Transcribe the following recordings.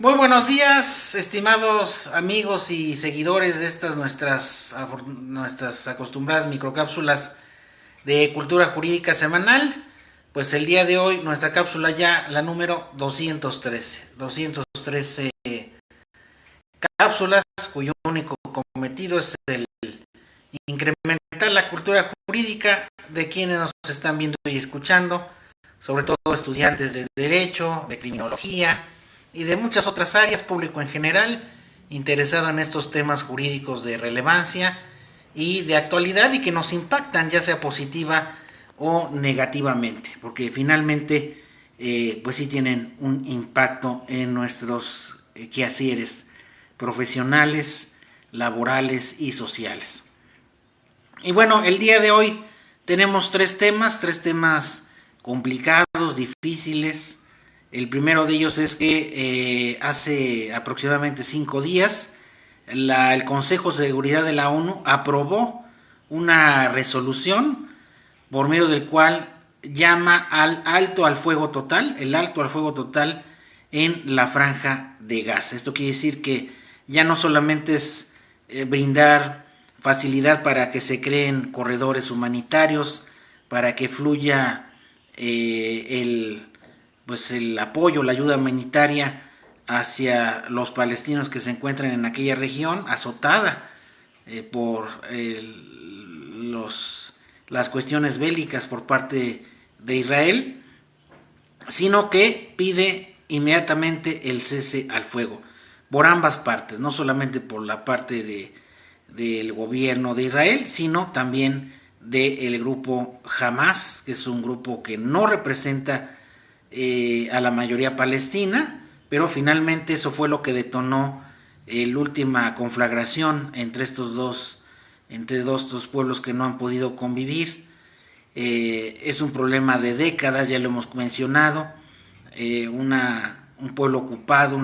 Muy buenos días, estimados amigos y seguidores de estas nuestras acostumbradas microcápsulas de cultura jurídica semanal. Pues el día de hoy nuestra cápsula ya la número 213 cápsulas cuyo único cometido es el incrementar la cultura jurídica de quienes nos están viendo y escuchando, sobre todo estudiantes de derecho, de criminología y de muchas otras áreas, público en general, interesado en estos temas jurídicos de relevancia y de actualidad y que nos impactan ya sea positiva o negativamente, porque finalmente pues sí tienen un impacto en nuestros quehaceres profesionales, laborales y sociales. Y bueno, el día de hoy tenemos tres temas complicados, difíciles. El primero de ellos es que hace aproximadamente 5 días el Consejo de Seguridad de la ONU aprobó una resolución por medio del cual llama al alto al fuego total, el alto al fuego total en la Franja de Gaza. Esto quiere decir que ya no solamente es brindar facilidad para que se creen corredores humanitarios, para que fluya el apoyo, la ayuda humanitaria hacia los palestinos que se encuentran en aquella región azotada por las cuestiones bélicas por parte de Israel, sino que pide inmediatamente el cese al fuego por ambas partes, no solamente por la parte del gobierno de Israel, sino también del grupo Hamas, que es un grupo que no representa a la mayoría palestina, pero finalmente eso fue lo que detonó la última conflagración entre estos dos pueblos que no han podido convivir. Es un problema de décadas, ya lo hemos mencionado, un pueblo ocupado,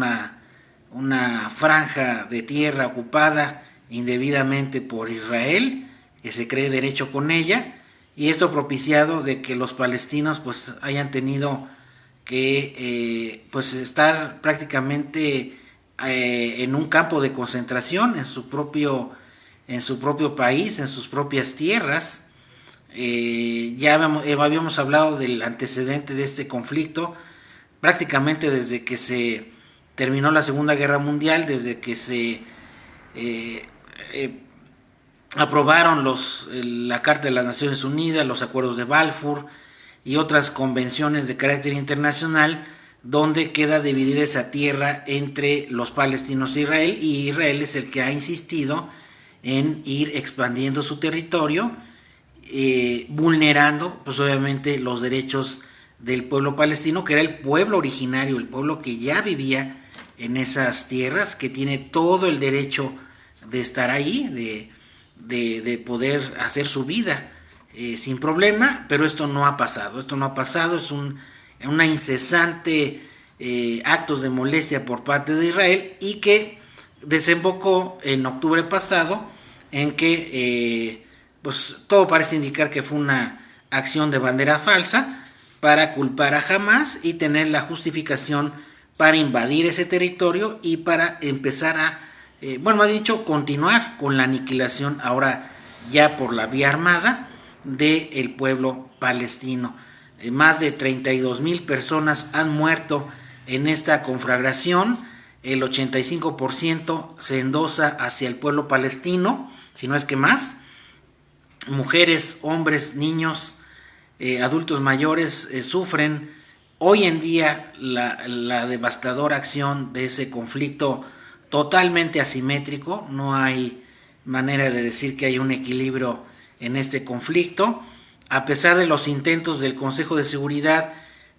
una franja de tierra ocupada indebidamente por Israel, que se cree derecho con ella, y esto propiciado de que los palestinos pues hayan tenido que estar prácticamente en un campo de concentración en su propio país, en sus propias tierras. Ya habíamos hablado del antecedente de este conflicto prácticamente desde que se terminó la Segunda Guerra Mundial, desde que se aprobaron la Carta de las Naciones Unidas, los acuerdos de Balfour y otras convenciones de carácter internacional, donde queda dividida esa tierra entre los palestinos e Israel, y Israel es el que ha insistido en ir expandiendo su territorio, vulnerando pues obviamente los derechos del pueblo palestino, que era el pueblo originario, el pueblo que ya vivía en esas tierras, que tiene todo el derecho de estar ahí, de poder hacer su vida sin problema, pero esto no ha pasado, es una incesante actos de molestia por parte de Israel, y que desembocó en octubre pasado en que pues todo parece indicar que fue una acción de bandera falsa para culpar a Hamas y tener la justificación para invadir ese territorio y para empezar a más dicho, continuar con la aniquilación ahora ya por la vía armada del pueblo palestino. Más de 32,000 personas han muerto en esta conflagración, el 85% se endosa hacia el pueblo palestino, si no es que más. Mujeres, hombres, niños, adultos mayores sufren hoy en día la devastadora acción de ese conflicto totalmente asimétrico. No hay manera de decir que hay un equilibrio en este conflicto, a pesar de los intentos del Consejo de Seguridad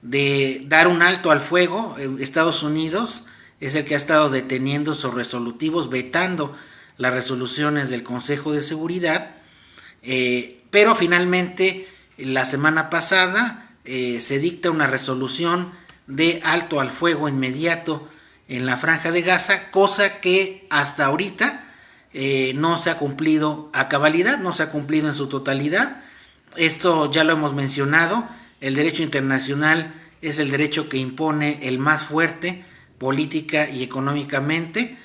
de dar un alto al fuego. Estados Unidos es el que ha estado deteniendo esos resolutivos, vetando las resoluciones del Consejo de Seguridad, pero finalmente la semana pasada se dicta una resolución de alto al fuego inmediato en la Franja de Gaza, cosa que hasta ahorita no se ha cumplido a cabalidad, no se ha cumplido en su totalidad. Esto ya lo hemos mencionado, el derecho internacional es el derecho que impone el más fuerte política y económicamente.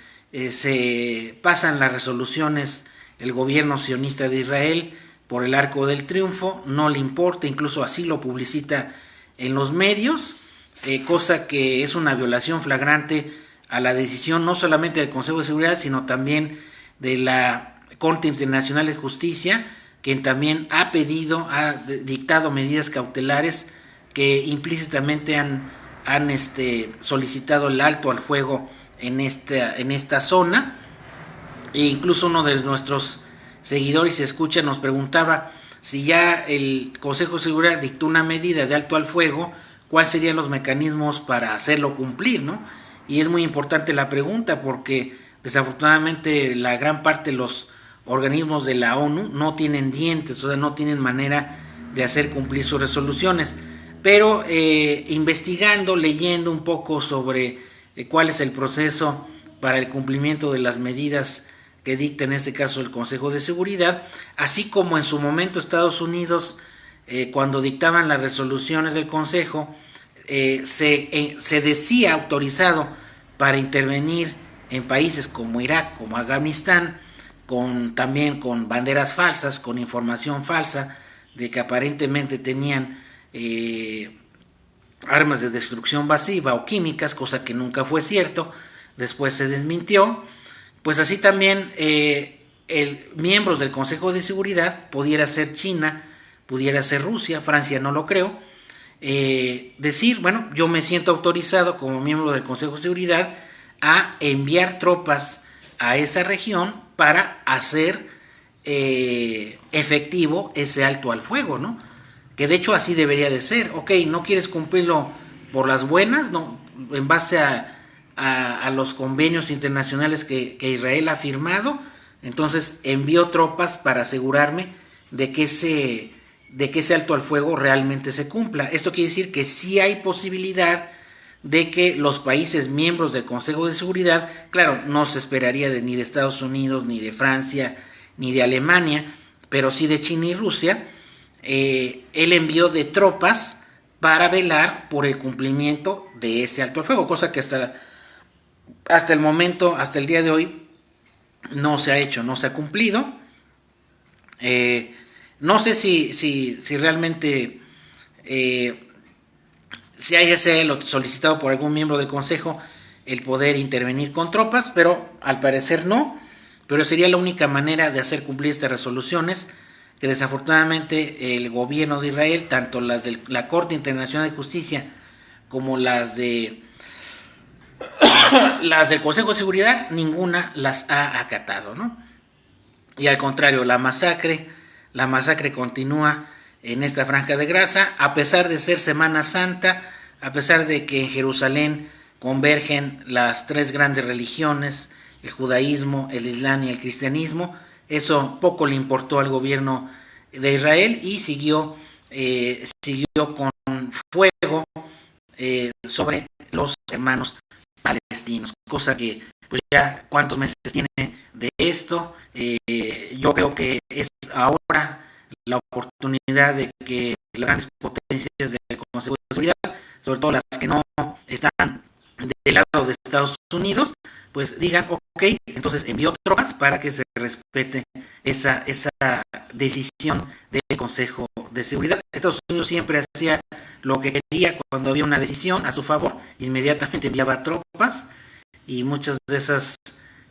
Se pasan las resoluciones el gobierno sionista de Israel por el Arco del Triunfo, no le importa, incluso así lo publicita en los medios, cosa que es una violación flagrante a la decisión no solamente del Consejo de Seguridad, sino también de la Corte Internacional de Justicia, quien también ha dictado medidas cautelares que implícitamente han solicitado el alto al fuego en esta zona. E incluso uno de nuestros seguidores y escucha nos preguntaba si ya el Consejo de Seguridad dictó una medida de alto al fuego, cuáles serían los mecanismos para hacerlo cumplir, ¿no? Y es muy importante la pregunta porque desafortunadamente la gran parte de los organismos de la ONU no tienen dientes, o sea, no tienen manera de hacer cumplir sus resoluciones. Pero investigando, leyendo un poco sobre cuál es el proceso para el cumplimiento de las medidas que dicta en este caso el Consejo de Seguridad, así como en su momento Estados Unidos, cuando dictaban las resoluciones del Consejo, se decía autorizado para intervenir en países como Irak, como Afganistán, también con banderas falsas, con información falsa de que aparentemente tenían armas de destrucción masiva o químicas, cosa que nunca fue cierto, después se desmintió. Pues así también miembros del Consejo de Seguridad, pudiera ser China, pudiera ser Rusia, Francia no lo creo, decir, bueno, yo me siento autorizado como miembro del Consejo de Seguridad a enviar tropas a esa región para hacer efectivo ese alto al fuego, ¿no? Que de hecho así debería de ser. Ok, no quieres cumplirlo por las buenas, no, en base a los convenios internacionales que Israel ha firmado, entonces envío tropas para asegurarme de que ese alto al fuego realmente se cumpla. Esto quiere decir que sí hay posibilidad de que los países miembros del Consejo de Seguridad, claro, no se esperaría ni de Estados Unidos, ni de Francia, ni de Alemania, pero sí de China y Rusia, el envío de tropas para velar por el cumplimiento de ese alto al fuego, cosa que hasta el momento, hasta el día de hoy, no se ha hecho, no se ha cumplido. No sé si realmente si haya sido solicitado por algún miembro del Consejo el poder intervenir con tropas, pero al parecer no, pero sería la única manera de hacer cumplir estas resoluciones que desafortunadamente el gobierno de Israel, tanto las de la Corte Internacional de Justicia como las del Consejo de Seguridad, ninguna las ha acatado, ¿no? Y al contrario, la masacre continúa en esta franja de Gaza, a pesar de ser Semana Santa, a pesar de que en Jerusalén convergen las tres grandes religiones, el judaísmo, el islam y el cristianismo. Eso poco le importó al gobierno de Israel y siguió con fuego sobre los hermanos palestinos, cosa que pues ya cuántos meses tiene de esto. Yo creo que es ahora la oportunidad de que las grandes potencias del Consejo de Seguridad, sobre todo las que no están del lado de Estados Unidos, pues digan, ok, entonces envío tropas para que se respete esa decisión del Consejo de Seguridad. Estados Unidos siempre hacía lo que quería cuando había una decisión a su favor, inmediatamente enviaba tropas y muchas de esas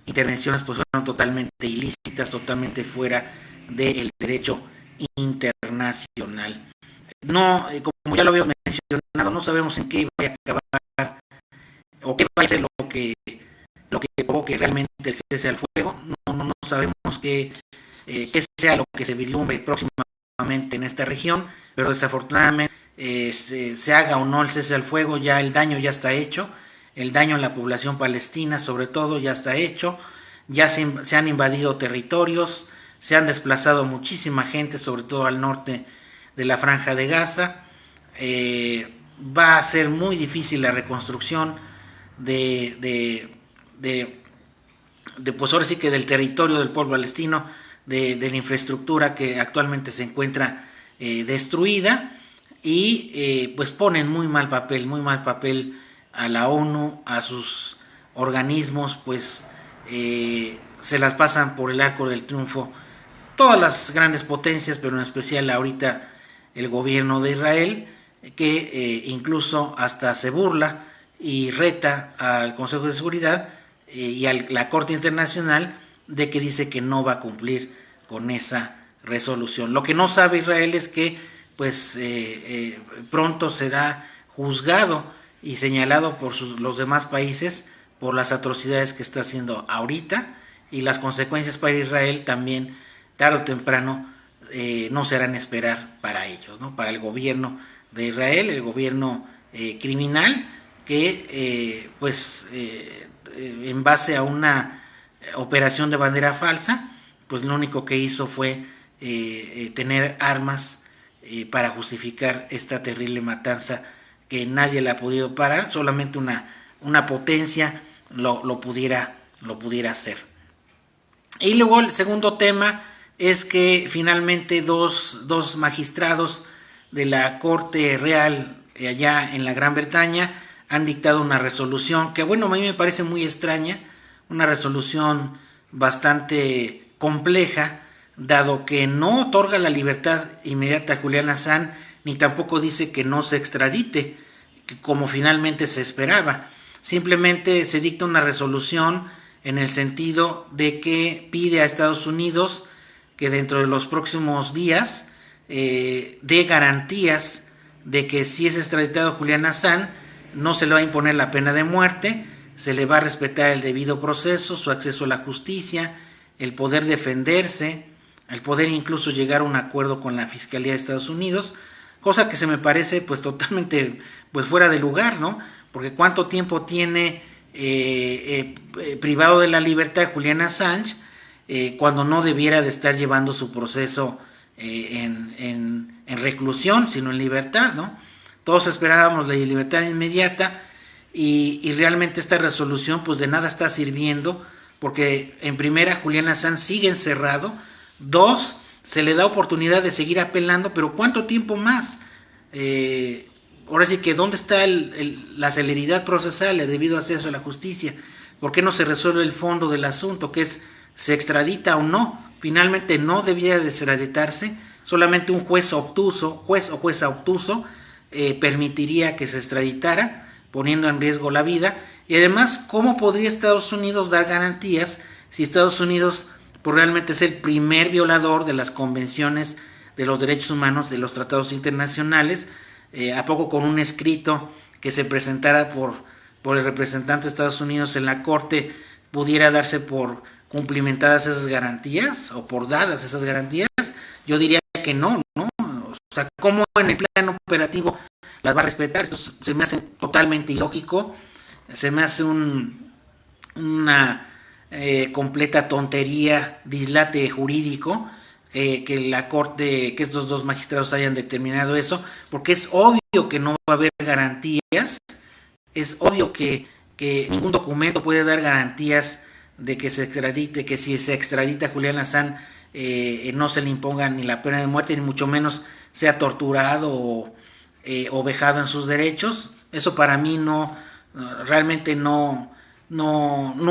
intervenciones pues fueron totalmente ilícitas, totalmente fuera del derecho internacional. No, como ya lo habíamos mencionado, no sabemos en qué va a acabar o qué va a ser lo que provoque realmente el cese al fuego. No sabemos qué sea lo que se vislumbre próximamente en esta región, pero desafortunadamente se haga o no el cese al fuego, ya el daño ya está hecho, el daño a la población palestina sobre todo ya está hecho, ya se han invadido territorios, se han desplazado muchísima gente, sobre todo al norte de la franja de Gaza. Va a ser muy difícil la reconstrucción de pues ahora sí que del territorio del pueblo palestino, de la infraestructura que actualmente se encuentra destruida, y pues pone en muy mal papel a la ONU, a sus organismos, pues se las pasan por el arco del triunfo todas las grandes potencias, pero en especial ahorita el gobierno de Israel, que incluso hasta se burla y reta al Consejo de Seguridad y a la Corte Internacional de que dice que no va a cumplir con esa resolución. Lo que no sabe Israel es que pues pronto será juzgado y señalado por los demás países por las atrocidades que está haciendo ahorita, y las consecuencias para Israel también tarde o temprano no se harán esperar para ellos, ¿no? Para el gobierno de Israel, el gobierno criminal que en base a una operación de bandera falsa, pues lo único que hizo fue tener armas para justificar esta terrible matanza que nadie la ha podido parar, solamente una potencia lo pudiera hacer. Y luego el segundo tema es que finalmente dos magistrados de la Corte Real allá en la Gran Bretaña han dictado una resolución que, bueno, a mí me parece muy extraña, una resolución bastante compleja, dado que no otorga la libertad inmediata a Julian Assange, ni tampoco dice que no se extradite, como finalmente se esperaba. Simplemente se dicta una resolución en el sentido de que pide a Estados Unidos que dentro de los próximos días dé garantías de que si es extraditado Julian Assange no se le va a imponer la pena de muerte, se le va a respetar el debido proceso, su acceso a la justicia, el poder defenderse, el poder incluso llegar a un acuerdo con la Fiscalía de Estados Unidos, cosa que se me parece pues totalmente pues fuera de lugar, ¿no? Porque cuánto tiempo tiene privado de la libertad Julian Assange cuando no debiera de estar llevando su proceso en reclusión, sino en libertad, ¿no? Todos esperábamos la libertad inmediata y realmente esta resolución pues de nada está sirviendo, porque en primera Julian Assange sigue encerrado, dos, se le da oportunidad de seguir apelando, pero ¿cuánto tiempo más? Ahora sí que ¿dónde está la celeridad procesal, el debido acceso a la justicia? ¿Por qué no se resuelve el fondo del asunto, que es se extradita o no? Finalmente no debiera de extraditarse, solamente un juez o jueza obtuso permitiría que se extraditara, poniendo en riesgo la vida. Y además, ¿cómo podría Estados Unidos dar garantías si Estados Unidos pues, realmente es el primer violador de las convenciones de los derechos humanos, de los tratados internacionales? ¿A poco con un escrito que se presentara por el representante de Estados Unidos en la Corte pudiera darse por cumplimentadas esas garantías o por dadas esas garantías? Yo diría que no, ¿no? O sea, ¿cómo en el plano operativo las va a respetar? Esto se me hace totalmente ilógico, se me hace una completa tontería, dislate jurídico, que la Corte, que estos dos magistrados hayan determinado eso, porque es obvio que no va a haber garantías, es obvio que ningún documento puede dar garantías de que se extradite, que si se extradita Julian Assange no se le imponga ni la pena de muerte, ni mucho menos sea torturado o vejado en sus derechos. Eso para mí realmente no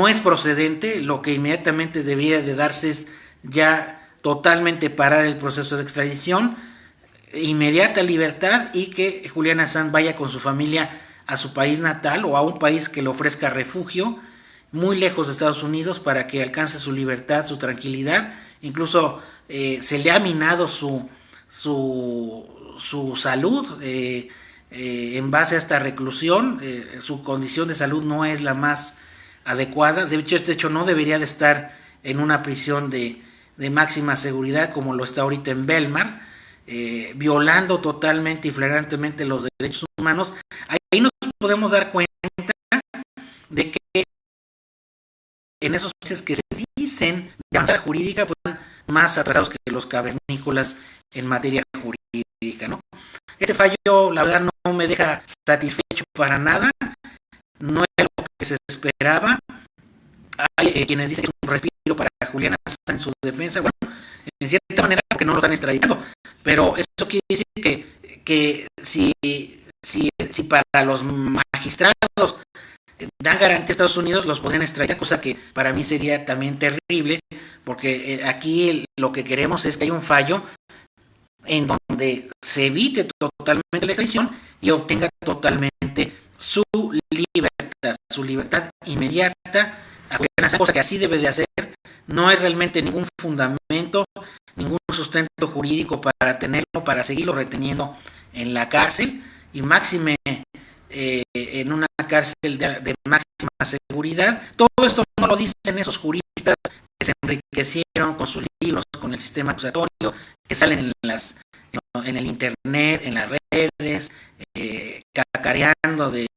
es procedente. Lo que inmediatamente debía de darse es ya totalmente parar el proceso de extradición, inmediata libertad, y que Julian Assange vaya con su familia a su país natal o a un país que le ofrezca refugio muy lejos de Estados Unidos para que alcance su libertad, su tranquilidad. Incluso se le ha minado su salud en base a esta reclusión. Su condición de salud no es la más adecuada, de hecho no debería de estar en una prisión de máxima seguridad como lo está ahorita en Belmar, violando totalmente y flagrantemente los derechos humanos. Ahí nos podemos dar cuenta de que en esos países que se dicen de avanzada jurídica pues están más atrasados que los cavernícolas en materia jurídica, ¿no? Este fallo, la verdad, no me deja satisfecho para nada, no es lo que se esperaba. Hay quienes dicen que es un respiro para Julian Assange en su defensa, bueno, en cierta manera porque no lo están extraditando, pero eso quiere decir que si para los magistrados magistrados dan garantía a Estados Unidos, los podrían extraditar, cosa que para mí sería también terrible, porque aquí lo que queremos es que haya un fallo en donde se evite totalmente la extradición y obtenga totalmente su libertad inmediata, cosa que así debe de hacer. No hay realmente ningún fundamento, ningún sustento jurídico para tenerlo, para seguirlo reteniendo en la cárcel, y máxime en una cárcel de máxima seguridad. Todo esto no lo dicen esos juristas que se enriquecieron con sus libros, con el sistema acusatorio, que salen en el internet, en las redes, cacareando de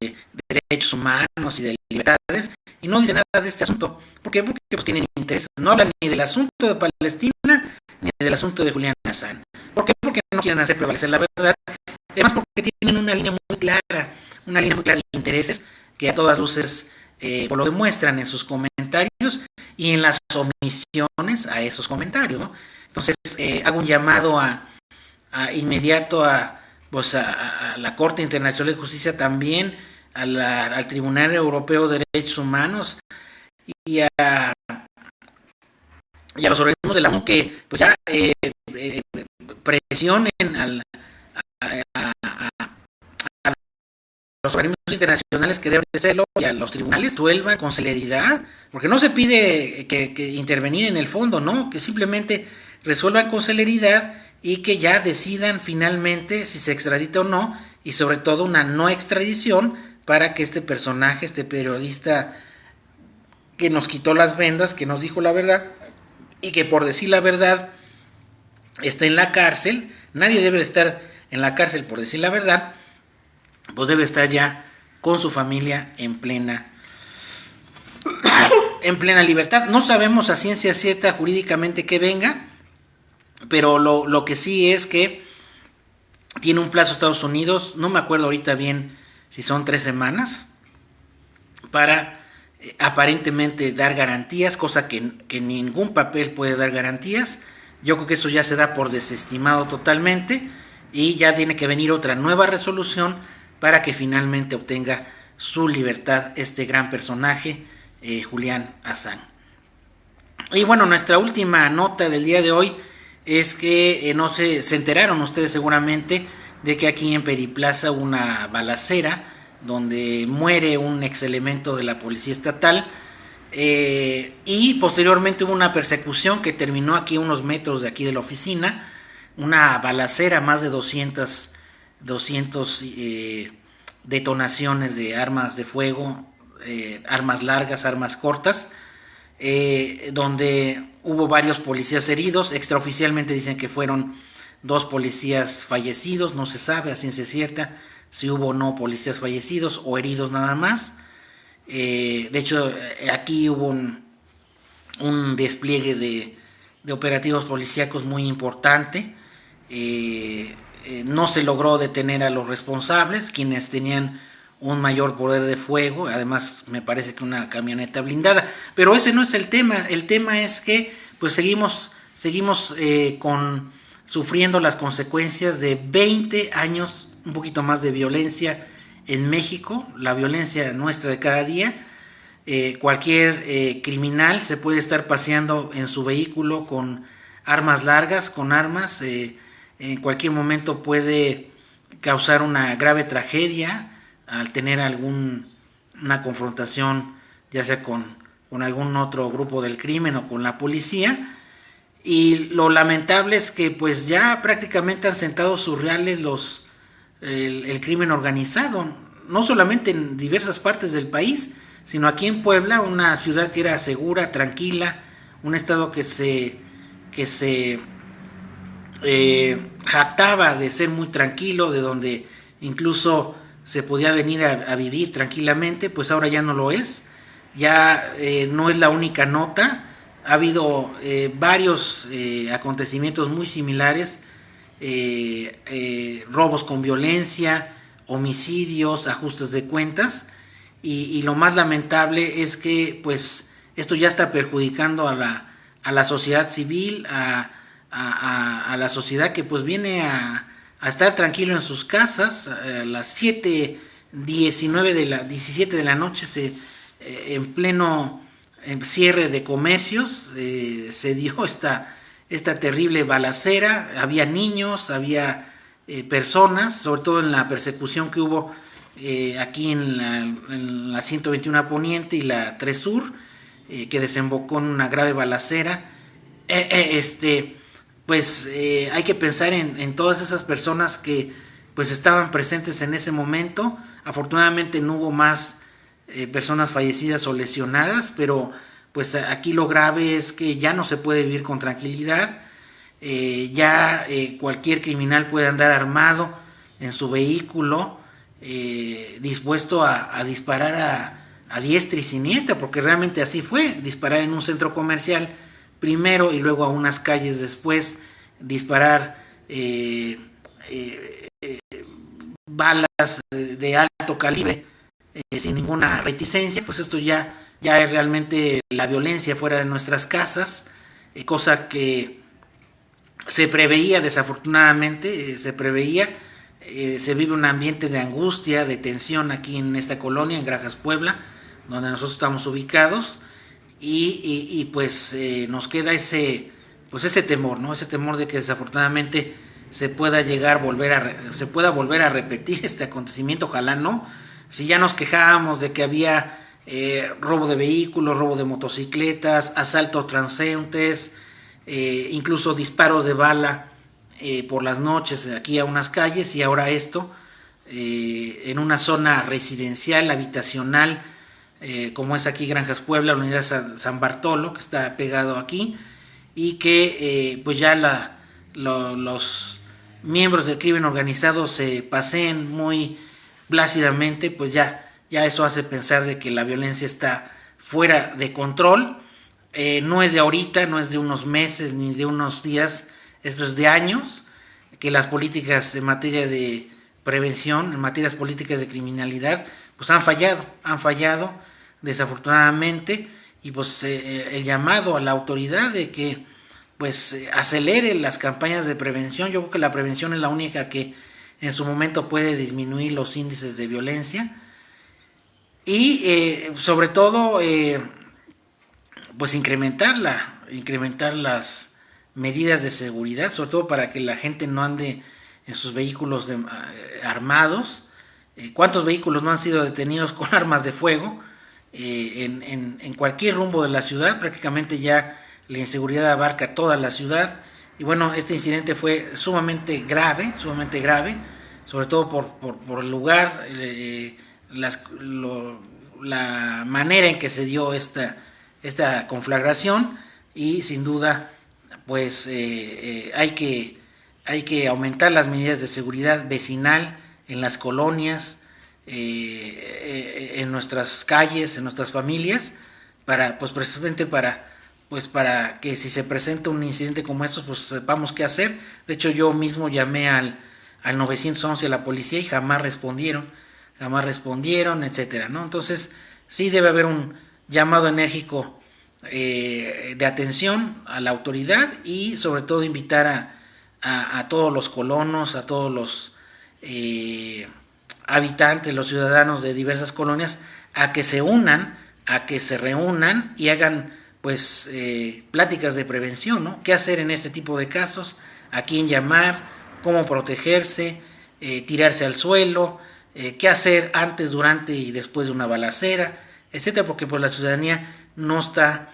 derechos humanos y de libertades, y no dicen nada de este asunto. ¿Por qué? Porque pues, tienen intereses. No hablan ni del asunto de Palestina ni del asunto de Julián Assange. ¿Por qué? Porque no quieren hacer prevalecer la verdad. Además, porque tienen una línea muy clara de intereses que a todas luces lo demuestran en sus comentarios y en las omisiones a esos comentarios, ¿no? Entonces, hago un llamado inmediato a la Corte Internacional de Justicia, también al Tribunal Europeo de Derechos Humanos y a los organismos de la ONU que pues ya presionen a los organismos internacionales que deben de serlo, y a los tribunales resuelvan con celeridad, porque no se pide que intervenir en el fondo, no, que simplemente resuelvan con celeridad y que ya decidan finalmente si se extradita o no, y sobre todo una no extradición para que este personaje, este periodista que nos quitó las vendas, que nos dijo la verdad y que por decir la verdad está en la cárcel. Nadie debe de estar en la cárcel por decir la verdad, pues debe estar ya con su familia en plena libertad. No sabemos a ciencia cierta jurídicamente que venga, pero lo que sí es que tiene un plazo Estados Unidos, no me acuerdo ahorita bien si son 3 semanas, para aparentemente dar garantías, cosa que ningún papel puede dar garantías. Yo creo que eso ya se da por desestimado totalmente, y ya tiene que venir otra nueva resolución para que finalmente obtenga su libertad este gran personaje, Julián Assange. Y bueno, nuestra última nota del día de hoy es que no sé, se enteraron ustedes seguramente de que aquí en Periplaza hubo una balacera donde muere un ex elemento de la policía estatal, y posteriormente hubo una persecución que terminó aquí a unos metros de aquí de la oficina, una balacera, más de 200 detonaciones de armas de fuego, armas largas, armas cortas, donde hubo varios policías heridos. Extraoficialmente dicen que fueron 2 policías fallecidos, no se sabe a ciencia cierta si hubo o no policías fallecidos o heridos nada más. De hecho, aquí hubo un despliegue de operativos policíacos muy importante. No se logró detener a los responsables, quienes tenían un mayor poder de fuego, además me parece que una camioneta blindada, pero ese no es el tema. El tema es que pues seguimos sufriendo las consecuencias de 20 años, un poquito más, de violencia en México, la violencia nuestra de cada día. Cualquier criminal se puede estar paseando en su vehículo con armas largas, con armas, en cualquier momento puede causar una grave tragedia al tener una confrontación, ya sea con algún otro grupo del crimen o con la policía. Y lo lamentable es que pues ya prácticamente han sentado sus reales el crimen organizado, no solamente en diversas partes del país, sino aquí en Puebla, una ciudad que era segura, tranquila, un estado que se jactaba de ser muy tranquilo, de donde incluso se podía venir a vivir tranquilamente, pues ahora ya no lo es. Ya no es la única nota, ha habido varios acontecimientos muy similares, robos con violencia, homicidios, ajustes de cuentas, y lo más lamentable es que pues esto ya está perjudicando a la sociedad civil, a la sociedad que pues viene a estar tranquilo en sus casas. A las 7 17 de la noche, en pleno cierre de comercios, se dio esta terrible balacera. Había niños, había personas, sobre todo en la persecución que hubo aquí en la 121 Poniente y la 3 Sur, que desembocó en una grave balacera. Hay que pensar en todas esas personas que pues estaban presentes en ese momento. Afortunadamente no hubo más personas fallecidas o lesionadas, pero pues aquí lo grave es que ya no se puede vivir con tranquilidad. Cualquier criminal puede andar armado en su vehículo, dispuesto a disparar a diestra y siniestra, porque realmente así fue: disparar en un centro comercial primero y luego a unas calles después, disparar balas de alto calibre sin ninguna reticencia. Pues esto ya es realmente la violencia fuera de nuestras casas, cosa que se preveía, desafortunadamente, se vive un ambiente de angustia, de tensión aquí en esta colonia, en Granjas Puebla, donde nosotros estamos ubicados, y nos queda ese temor, ¿no? Ese temor de que desafortunadamente se pueda volver a repetir este acontecimiento. Ojalá no. Si ya nos quejábamos de que había robo de vehículos, robo de motocicletas, asaltos transeúntes, incluso disparos de bala por las noches aquí a unas calles, y ahora esto en una zona residencial, habitacional, como es aquí Granjas Puebla, la unidad San Bartolo, que está pegado aquí, y que pues ya los miembros del crimen organizado se paseen muy plácidamente. Pues ya eso hace pensar de que la violencia está fuera de control. No es de ahorita, no es de unos meses ni de unos días, esto es de años, que las políticas en materia de prevención, en materias políticas de criminalidad, pues han fallado desafortunadamente. Y pues el llamado a la autoridad de que pues acelere las campañas de prevención. Yo creo que la prevención es la única que en su momento puede disminuir los índices de violencia, y sobre todo pues incrementar las medidas de seguridad, sobre todo para que la gente no ande en sus vehículos armados. ¿Cuántos vehículos no han sido detenidos con armas de fuego en cualquier rumbo de la ciudad? Prácticamente ya la inseguridad abarca toda la ciudad. Y bueno, este incidente fue sumamente grave, sobre todo por el lugar, la manera en que se dio esta conflagración. Y sin duda pues hay que aumentar las medidas de seguridad vecinal en las colonias, en nuestras calles, en nuestras familias, precisamente para que si se presenta un incidente como estos, pues sepamos qué hacer. De hecho, yo mismo llamé al 911 a la policía y jamás respondieron, etcétera, ¿no? Entonces, sí debe haber un llamado enérgico de atención a la autoridad, y sobre todo invitar a todos los colonos, a todos los habitantes, los ciudadanos de diversas colonias, a que se unan, a que se reúnan y hagan pláticas de prevención, ¿no? ¿Qué hacer en este tipo de casos? ¿A quién llamar? ¿Cómo protegerse? ¿Tirarse al suelo? ¿Qué hacer antes, durante y después de una balacera? Etcétera, porque pues la ciudadanía no está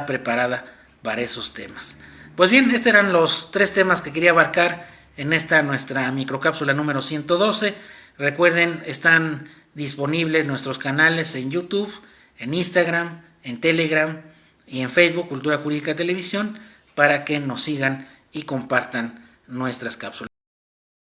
preparada para esos temas. Pues bien, estos eran los 3 temas que quería abarcar en esta nuestra microcápsula número 112. Recuerden, están disponibles nuestros canales en YouTube, en Instagram, en Telegram y en Facebook, Cultura Jurídica Televisión, para que nos sigan y compartan nuestras cápsulas.